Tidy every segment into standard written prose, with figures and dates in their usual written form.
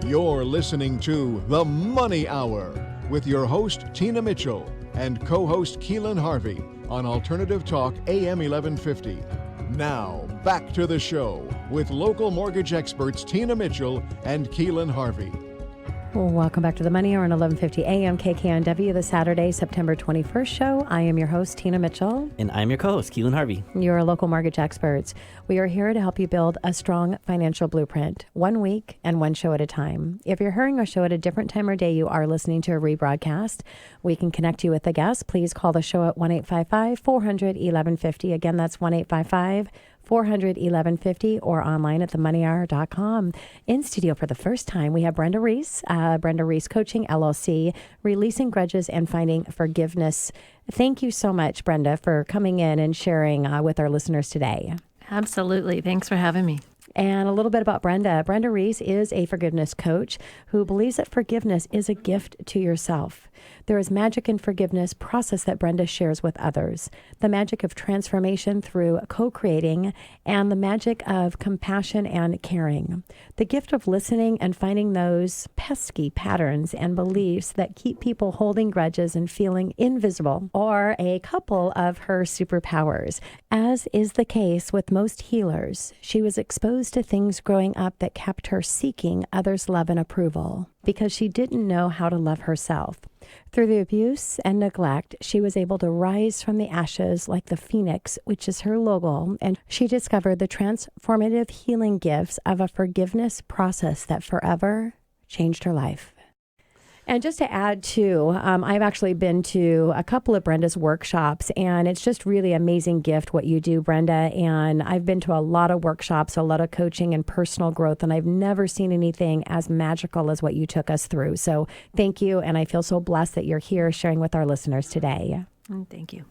You're listening to The Money Hour with your host, Tina Mitchell, and co-host Keelan Harvey on Alternative Talk AM 1150. Now, back to the show with local mortgage experts Tina Mitchell and Keelan Harvey. Welcome back to the Money Hour on 1150 AM KKNW, the Saturday, September 21st show. I am your host, Tina Mitchell. And I'm your co-host, Keelan Harvey. You're local mortgage experts. We are here to help you build a strong financial blueprint, 1 week and one show at a time. If you're hearing our show at a different time or day, you are listening to a rebroadcast. We can connect you with a guest. Please call the show at 1-855-400-1150. Again, that's 1-855-400-1150 or online at themoneyhour.com. In studio for the first time, we have Brenda Reiss, Brenda Reiss Coaching, LLC, Releasing Grudges and Finding Forgiveness. Thank you so much, Brenda, for coming in and sharing with our listeners today. Absolutely. Thanks for having me. And a little bit about Brenda. Brenda Reiss is a forgiveness coach who believes that forgiveness is a gift to yourself. There is magic in forgiveness process that Brenda shares with others. The magic of transformation through co-creating and the magic of compassion and caring. The gift of listening and finding those pesky patterns and beliefs that keep people holding grudges and feeling invisible, or a couple of her superpowers. As is the case with most healers, she was exposed to things growing up that kept her seeking others' love and approval because she didn't know how to love herself. Through the abuse and neglect, she was able to rise from the ashes like the phoenix, which is her logo, and she discovered the transformative healing gifts of a forgiveness process that forever changed her life. And just to add to, I've actually been to a couple of Brenda's workshops, and it's just really amazing gift what you do, Brenda. And I've been to a lot of workshops, a lot of coaching and personal growth, and I've never seen anything as magical as what you took us through. So thank you, and I feel so blessed that you're here sharing with our listeners today. Thank you.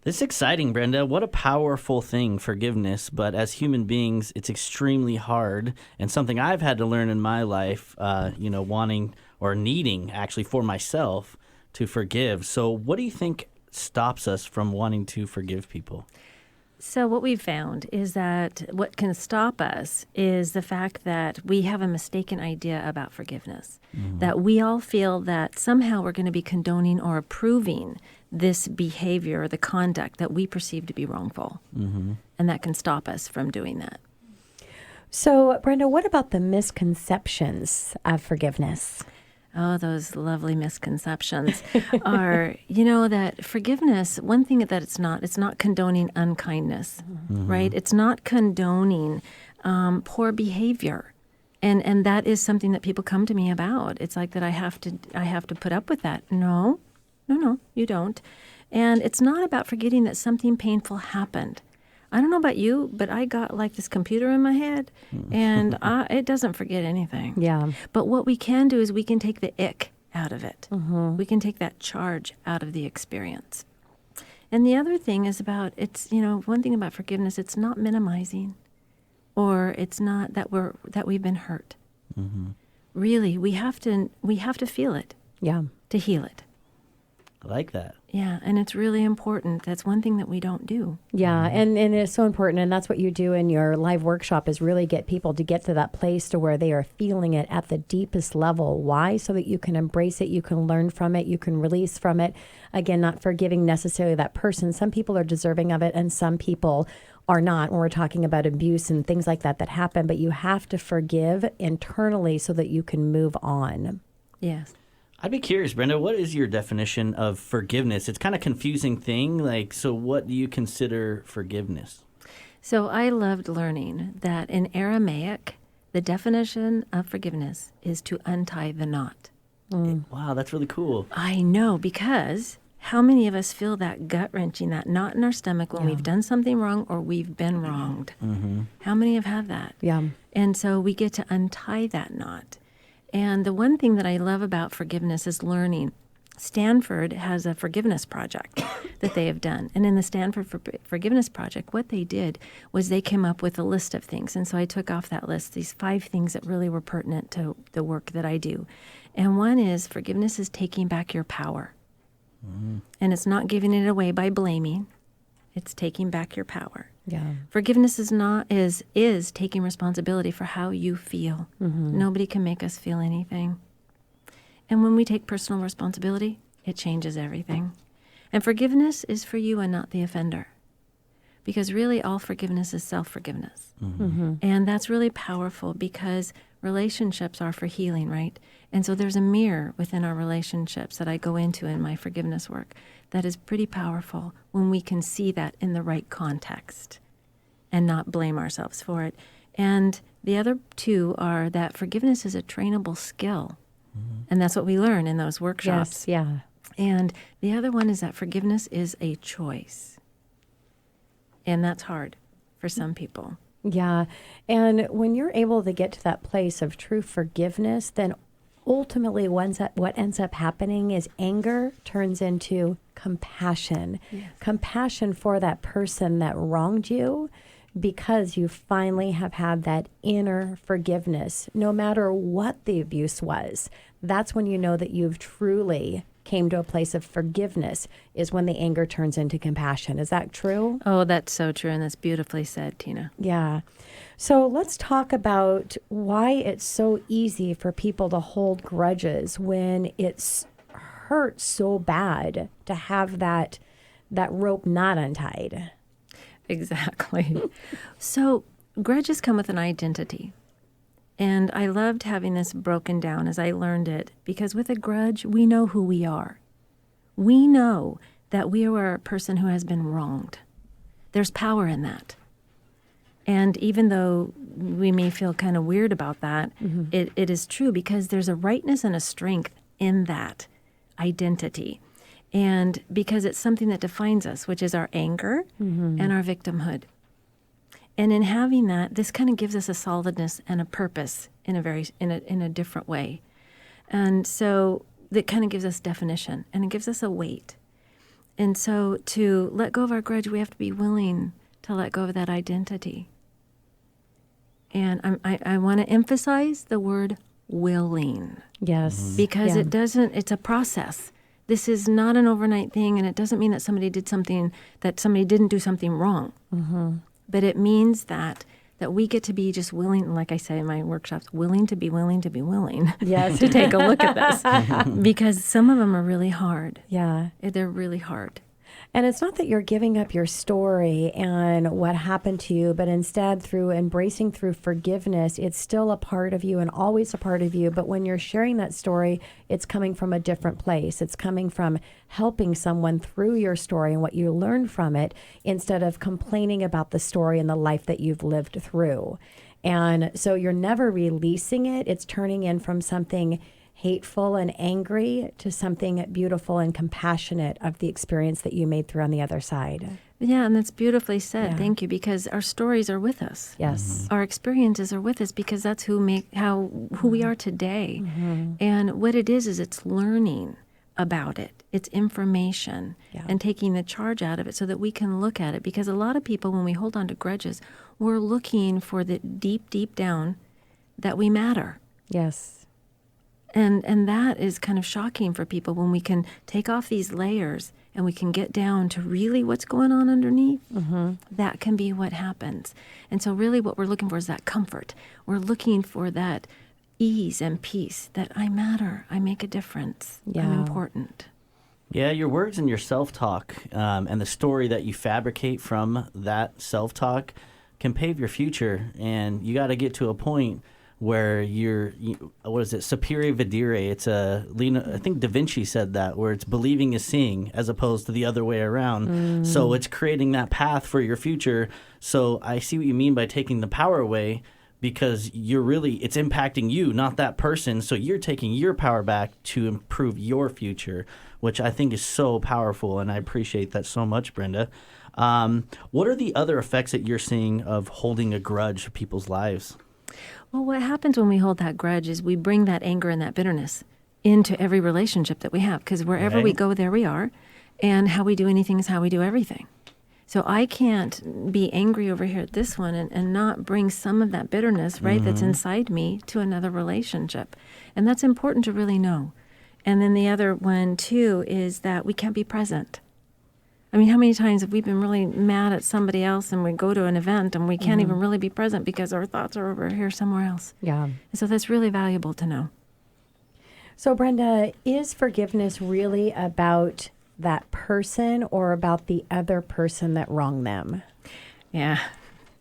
This is exciting, Brenda. What a powerful thing, forgiveness. But as human beings, it's extremely hard, and something I've had to learn in my life, wanting or needing actually for myself to forgive. So what do you think stops us from wanting to forgive people? So what we've found is that what can stop us is the fact that we have a mistaken idea about forgiveness, that we all feel that somehow we're going to be condoning or approving this behavior, the conduct that we perceive to be wrongful. And that can stop us from doing that. So, Brenda, what about the misconceptions of forgiveness? Oh, those lovely misconceptions are, that forgiveness, one thing that it's not condoning unkindness, right? It's not condoning poor behavior. And that is something that people come to me about. It's like that I have to put up with that. No, you don't. And it's not about forgetting that something painful happened. I don't know about you, but I got like this computer in my head, and it doesn't forget anything. Yeah. But what we can do is we can take the ick out of it. We can take that charge out of the experience. And the other thing is about, one thing about forgiveness, it's not minimizing, or it's not that we've been hurt. Really, we have to feel it. Yeah. To heal it. I like that. Yeah, and it's really important. That's one thing that we don't do. Yeah, and it's so important, and that's what you do in your live workshop is really get people to get to that place to where they are feeling it at the deepest level. Why? So that you can embrace it, you can learn from it, you can release from it. Again, not forgiving necessarily that person. Some people are deserving of it, and some people are not when we're talking about abuse and things like that happen, but you have to forgive internally so that you can move on. Yes. I'd be curious, Brenda, what is your definition of forgiveness? It's kind of a confusing thing. So what do you consider forgiveness? So I loved learning that in Aramaic, the definition of forgiveness is to untie the knot. Wow, that's really cool. I know, because how many of us feel that gut-wrenching, that knot in our stomach when we've done something wrong or we've been wronged? How many have had that? Yeah. And so we get to untie that knot. And the one thing that I love about forgiveness is learning. Stanford has a forgiveness project that they have done. And in the Stanford Forgiveness Project, what they did was they came up with a list of things. And so I took off that list these 5 things that really were pertinent to the work that I do. And one is forgiveness is taking back your power. And it's not giving it away by blaming. It's taking back your power. Yeah. Forgiveness is taking responsibility for how you feel. Nobody can make us feel anything. And when we take personal responsibility, it changes everything. And forgiveness is for you and not the offender. Because really all forgiveness is self-forgiveness. And that's really powerful because relationships are for healing, right? And so there's a mirror within our relationships that I go into in my forgiveness work that is pretty powerful when we can see that in the right context and not blame ourselves for it. And the other two are that forgiveness is a trainable skill. And that's what we learn in those workshops. Yes, yeah. And the other one is that forgiveness is a choice. And that's hard for some people. Yeah. And when you're able to get to that place of true forgiveness, then ultimately what ends up happening is anger turns into compassion. Yes. Compassion for that person that wronged you, because you finally have had that inner forgiveness, no matter what the abuse was. That's when you know that you've truly came to a place of forgiveness, is when the anger turns into compassion. Is that true? Oh, that's so true. And that's beautifully said, Tina. Yeah. So let's talk about why it's so easy for people to hold grudges when it's hurt so bad to have that rope not untied. Exactly. So grudges come with an identity. And I loved having this broken down as I learned it, because with a grudge, we know who we are. We know that we are a person who has been wronged. There's power in that. And even though we may feel kind of weird about that, it is true, because there's a rightness and a strength in that identity. And because it's something that defines us, which is our anger and our victimhood. And in having that, this kind of gives us a solidness and a purpose in a different way. And so that kind of gives us definition, and it gives us a weight. And so to let go of our grudge, we have to be willing to let go of that identity. And I want to emphasize the word willing. Yes. Because Yeah. it's a process. This is not an overnight thing, and it doesn't mean that somebody didn't do something wrong. But it means that we get to be just willing, like I say in my workshops, willing to be willing Yes. to take a look at this. Because some of them are really hard. Yeah. They're really hard. And it's not that you're giving up your story and what happened to you, but instead through embracing through forgiveness, it's still a part of you and always a part of you. But when you're sharing that story, it's coming from a different place. It's coming from helping someone through your story and what you learned from it, instead of complaining about the story and the life that you've lived through. And so you're never releasing it. It's turning in from something hateful and angry to something beautiful and compassionate of the experience that you made through on the other side. Yeah, and that's beautifully said. Yeah. Thank you, because our stories are with us. Yes. Our experiences are with us, because that's who we are today. And what it is it's learning about it. It's information and taking the charge out of it so that we can look at it. Because a lot of people, when we hold on to grudges, we're looking for the deep, deep down that we matter. Yes. And that is kind of shocking for people when we can take off these layers and we can get down to really what's going on underneath. That can be what happens. And so really what we're looking for is that comfort. We're looking for that ease and peace, that I matter, I make a difference, I'm important. Yeah, your words and your self-talk and the story that you fabricate from that self-talk can pave your future. And you got to get to a point where what is it, superior videre? It's I think Da Vinci said that, where it's believing is seeing as opposed to the other way around. So it's creating that path for your future. So I see what you mean by taking the power away, because it's impacting you, not that person. So you're taking your power back to improve your future, which I think is so powerful. And I appreciate that so much, Brenda. What are the other effects that you're seeing of holding a grudge in people's lives? Well, what happens when we hold that grudge is we bring that anger and that bitterness into every relationship that we have, because wherever we go, there we are. And how we do anything is how we do everything. So I can't be angry over here at this one and not bring some of that bitterness, right, that's inside me to another relationship. And that's important to really know. And then the other one, too, is that we can't be present. I mean, how many times have we been really mad at somebody else and we go to an event and we can't even really be present because our thoughts are over here somewhere else? Yeah. And so that's really valuable to know. So, Brenda, is forgiveness really about that person or about the other person that wronged them? Yeah,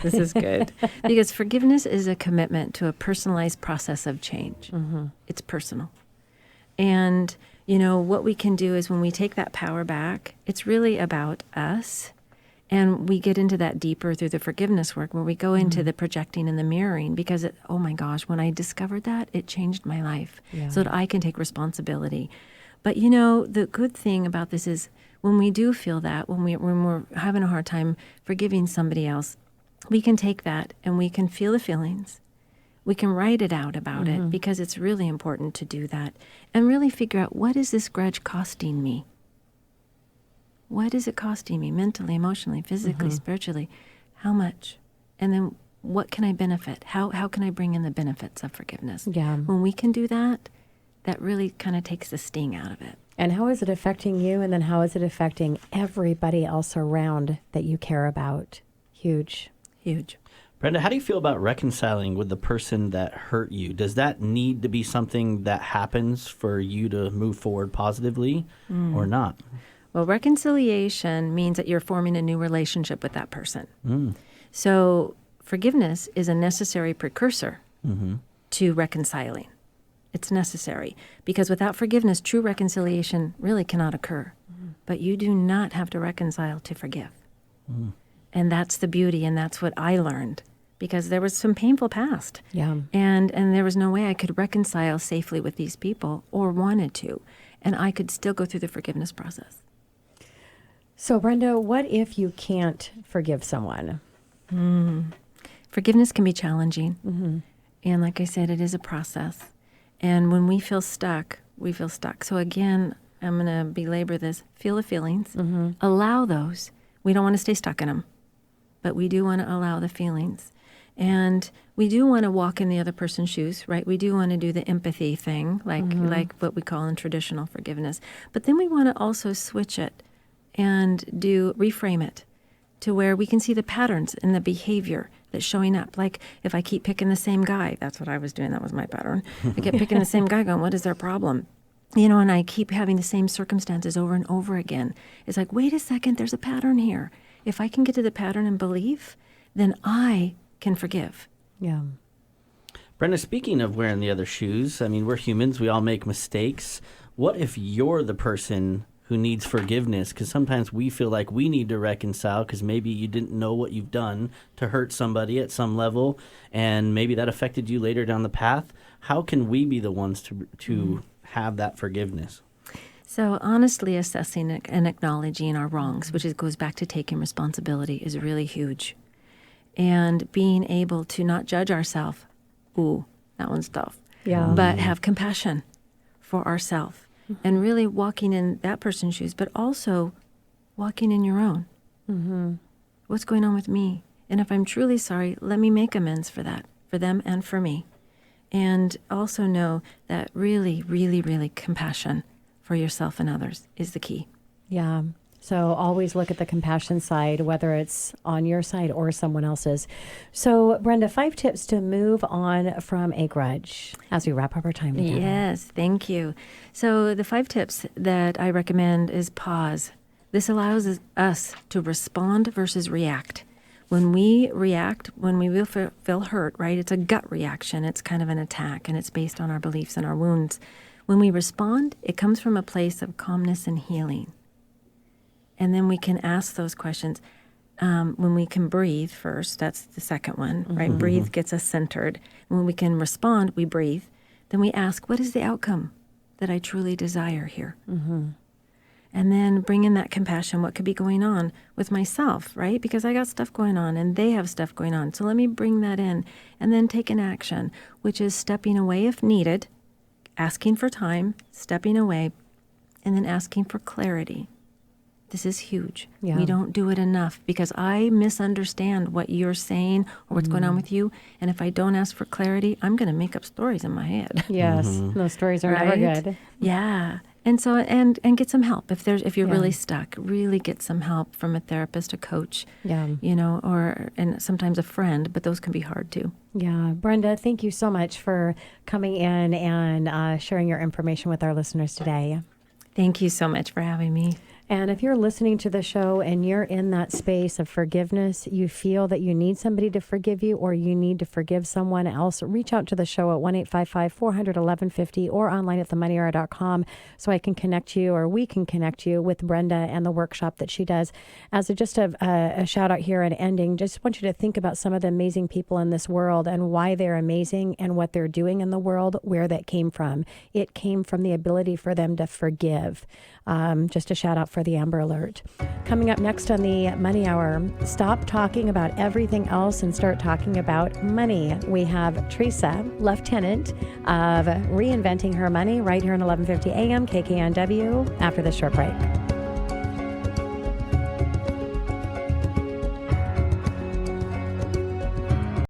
this is good. Because forgiveness is a commitment to a personalized process of change. It's personal. And what we can do is when we take that power back, it's really about us. And we get into that deeper through the forgiveness work where we go into the projecting and the mirroring because, oh my gosh, when I discovered that, it changed my life so that I can take responsibility. But, the good thing about this is when we do feel that, when we're having a hard time forgiving somebody else, we can take that and we can feel the feelings. We can write it out about it because it's really important to do that and really figure out, what is this grudge costing me? What is it costing me mentally, emotionally, physically, spiritually? How much? And then what can I benefit? How can I bring in the benefits of forgiveness? Yeah. When we can do that, that really kind of takes the sting out of it. And how is it affecting you? And then how is it affecting everybody else around that you care about? Huge. Huge. Brenda, how do you feel about reconciling with the person that hurt you? Does that need to be something that happens for you to move forward positively or not? Well, reconciliation means that you're forming a new relationship with that person. So forgiveness is a necessary precursor to reconciling. It's necessary because without forgiveness, true reconciliation really cannot occur. But you do not have to reconcile to forgive. And that's the beauty, and that's what I learned because there was some painful past. Yeah. And there was no way I could reconcile safely with these people or wanted to. And I could still go through the forgiveness process. So, Brenda, what if you can't forgive someone? Forgiveness can be challenging. And like I said, it is a process. And when we feel stuck, we feel stuck. So again, I'm going to belabor this. Feel the feelings. Allow those. We don't want to stay stuck in them. But we do want to allow the feelings. And we do want to walk in the other person's shoes, right? We do want to do the empathy thing, like what we call in traditional forgiveness. But then we want to also switch it and reframe it to where we can see the patterns in the behavior that's showing up. Like if I keep picking the same guy, that's what I was doing. That was my pattern. I kept picking the same guy going, what is their problem? And I keep having the same circumstances over and over again. It's like, wait a second, there's a pattern here. If I can get to the pattern and belief, then I can forgive. Yeah. Brenda, speaking of wearing the other shoes, I mean, we're humans. We all make mistakes. What if you're the person who needs forgiveness? Because sometimes we feel like we need to reconcile because maybe you didn't know what you've done to hurt somebody at some level, and maybe that affected you later down the path. How can we be the ones to have that forgiveness? So honestly assessing and acknowledging our wrongs, which goes back to taking responsibility, is really huge. And being able to not judge ourselves. Ooh, that one's tough. Yeah. But have compassion for ourselves. And really walking in that person's shoes, but also walking in your own. What's going on with me? And if I'm truly sorry, let me make amends for that, for them and for me. And also know that really, really, really compassion for yourself and others is the key. Yeah. So always look at the compassion side, whether it's on your side or someone else's. So, Brenda, 5 tips to move on from a grudge as we wrap up our time together. Yes, thank you. So the 5 tips that I recommend is pause. This allows us to respond versus react. When we react, when we will feel hurt, right, it's a gut reaction. It's kind of an attack, and it's based on our beliefs and our wounds. When we respond, it comes from a place of calmness and healing. And then we can ask those questions. When we can breathe first, that's the second one, right? Breathe gets us centered. When we can respond, we breathe. Then we ask, what is the outcome that I truly desire here? And then bring in that compassion. What could be going on with myself, right? Because I got stuff going on and they have stuff going on. So let me bring that in and then take an action, which is stepping away if needed, asking for time, stepping away, and then asking for clarity. This is huge. Yeah. We don't do it enough because I misunderstand what you're saying or what's going on with you. And if I don't ask for clarity, I'm going to make up stories in my head. Yes. Those stories are never Right? good. Yeah. And so, and get some help if you're Yeah. really stuck. Really get some help from a therapist, a coach, Yeah. and sometimes a friend. But those can be hard too. Yeah. Brenda, thank you so much for coming in and sharing your information with our listeners today. Thank you so much for having me. And if you're listening to the show and you're in that space of forgiveness, you feel that you need somebody to forgive you or you need to forgive someone else, reach out to the show at 1-855-400-1150 or online at themoneyhour.com so I can connect you, or we can connect you with Brenda and the workshop that she does. As just a shout out here and ending, just want you to think about some of the amazing people in this world and why they're amazing and what they're doing in the world, where that came from. It came from the ability for them to forgive. Just a shout out for the Amber Alert. Coming up next on the Money Hour, stop talking about everything else and start talking about money. We have Teresa, Lieutenant of Reinventing Her Money, right here on 1150 AM KKNW after this short break.